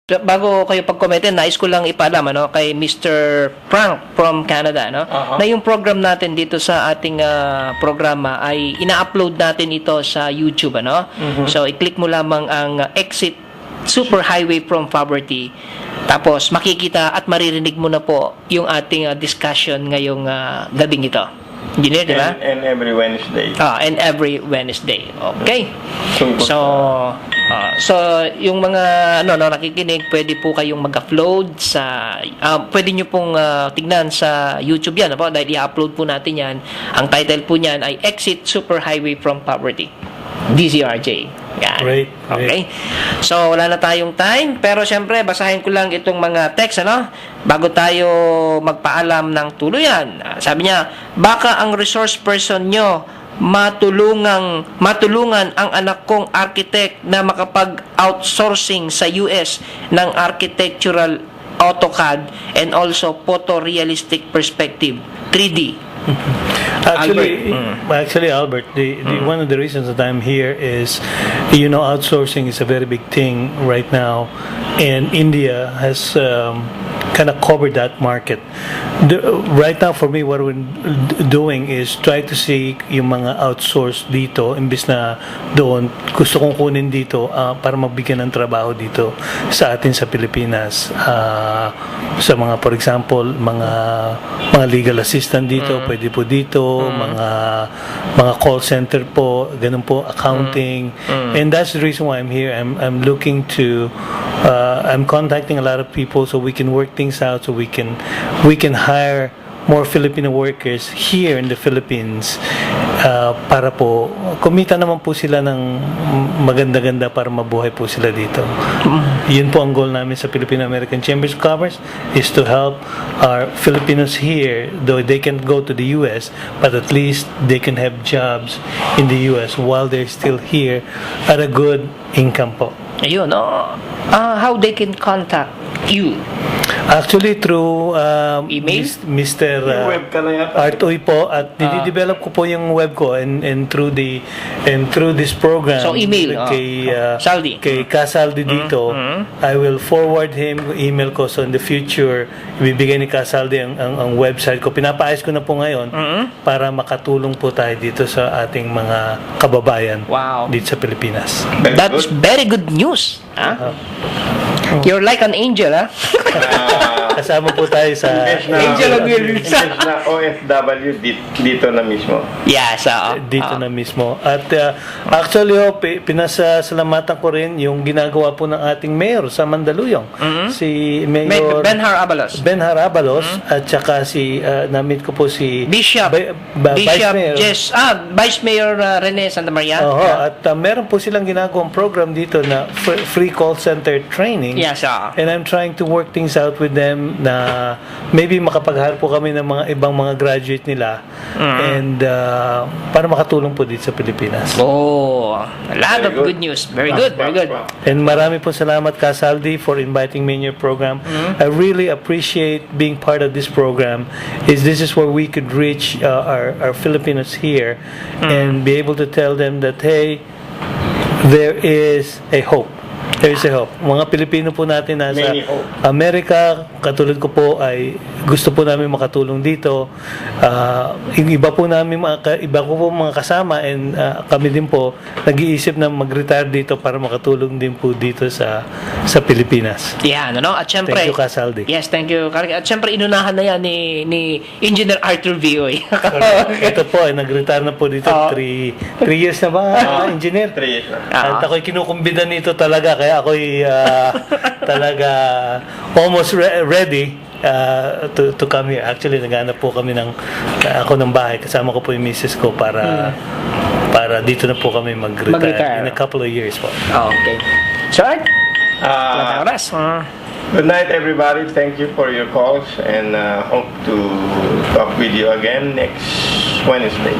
Bago kayo pag-comment, nais ko lang ipaalam kay Mr. Frank from Canada na yung program natin dito sa ating programa ay ina-upload natin ito sa YouTube So i-click mo lamang ang Exit Superhighway from Poverty. Tapos makikita at maririnig mo na po yung ating discussion ngayong gabing ito. Engineer, di ba? And every Wednesday. And every Wednesday. Okay. So yung mga nakikinig, pwede po kayong mag-upload sa pwede nyo pong tignan sa YouTube yan dahil i-upload po natin yan. Ang title po niyan ay Exit Superhighway from Poverty. DZRJ. Yan. Great. Okay. So wala na tayong time, pero syempre basahin ko lang itong mga text bago tayo magpaalam ng tuluyan. Sabi niya, baka ang resource person nyo matulungan ang anak kong architect na makapag-outsourcing sa US ng architectural AutoCAD and also photorealistic perspective 3D. Actually, Albert, one of the reasons that I'm here is, outsourcing is a very big thing right now, and India has kind of covered that market. Right now, for me, what we're doing is try to see yung mga outsource dito, imbis na doon, gusto kong kunin dito para magbigyan ng trabaho dito sa atin sa Pilipinas. Sa mga, for example, mga legal assistant dito, pwede po dito, mga call center po, ganun po, accounting. And that's the reason why I'm here. I'm looking to I'm contacting a lot of people so we can work things out, so we can hire more Filipino workers here in the Philippines para po kumita naman po sila ng maganda-ganda para mabuhay po sila dito. Yun po ang goal namin sa Filipino-American Chambers of Commerce, is to help our Filipinos here, though they can go to the US, but at least they can have jobs in the US while they're still here at a good income po. Ayun, how they can contact you? Actually, through email? Mr. Web ka na yata. Artoy po, at didevelop ko po yung web ko and through this program. So email kay Saldi. Kay Kasaldi dito, I will forward him email ko, so in the future ibibigay ni Kasaldi ang website ko. Pinapaayos ko na po ngayon para makatulong po tayo dito sa ating mga kababayan dito sa Pilipinas. That's very good news. You're like an angel, Kasama po tayo sa Angel of Wheels. Na OFW dito na mismo. Yes, dito na mismo. At actually, pinasasalamatan ko rin yung ginagawa po ng ating mayor sa Mandaluyong. Si Mayor Benhar Abalos. At saka na-meet ko po si Bishop Vice Mayor. Vice Mayor Rene Santa Maria. At meron po silang ginagawang program dito na free call center training. Yes, And I'm trying to work things out with them na maybe makapag-hire po kami ng mga ibang mga graduate nila and para makatulong po dito sa Pilipinas. A lot of good news. Very good. And marami po salamat, Kasaldi, for inviting me in your program. I really appreciate being part of this program. This is where we could reach our Filipinos here and be able to tell them that, hey, there is a hope. There's a hope. Mga Pilipino po natin nasa Amerika, katulad ko po, ay gusto po namin makatulong dito. Iba ko po mga kasama, and kami din po nag-iisip na mag-retire dito para makatulong din po dito sa Pilipinas. Yan, At syempre, thank you, Kasaldi. Yes, thank you. At syempre, inunahan na yan ni Engineer Arthur Vioy. Ito po, nag-retire na po dito. 3 years na ba, Engineer? 3 years na. At ako'y kinukumbida nito talaga, kaya ako'y talaga almost ready to come here. Actually, naghanap po kami ako ng bahay. Kasama ko po yung misis ko para dito na po kami mag-retire in a couple of years po. Okay. Sir? Good night, everybody. Thank you for your calls, and hope to talk with you again next Wednesday.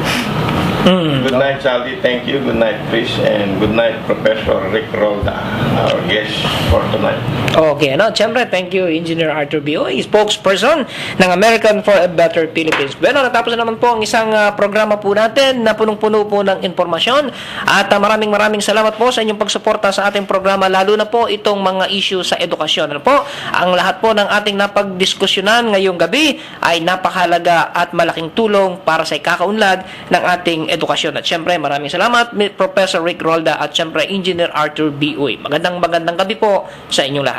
Good night, Charlie. Thank you. Good night, Chris. And good night, Professor Rick Rolda, our guest for tonight. Okay, siyempre, thank you, Engineer Arthur B.O.A., spokesperson ng American for a Better Philippines. Bueno, natapos na naman po ang isang programa po natin na punong-puno po ng informasyon. At maraming salamat po sa inyong pagsuporta sa ating programa, lalo na po itong mga issue sa edukasyon. Ano po? Ang lahat po ng ating napagdiskusyonan ngayong gabi ay napakahalaga at malaking tulong para sa ikakaunlad ng ating edukasyon. At syempre, maraming salamat, Professor Rick Rolda at syempre, Engineer Arthur B.O.A. Magandang gabi po sa inyong lahat.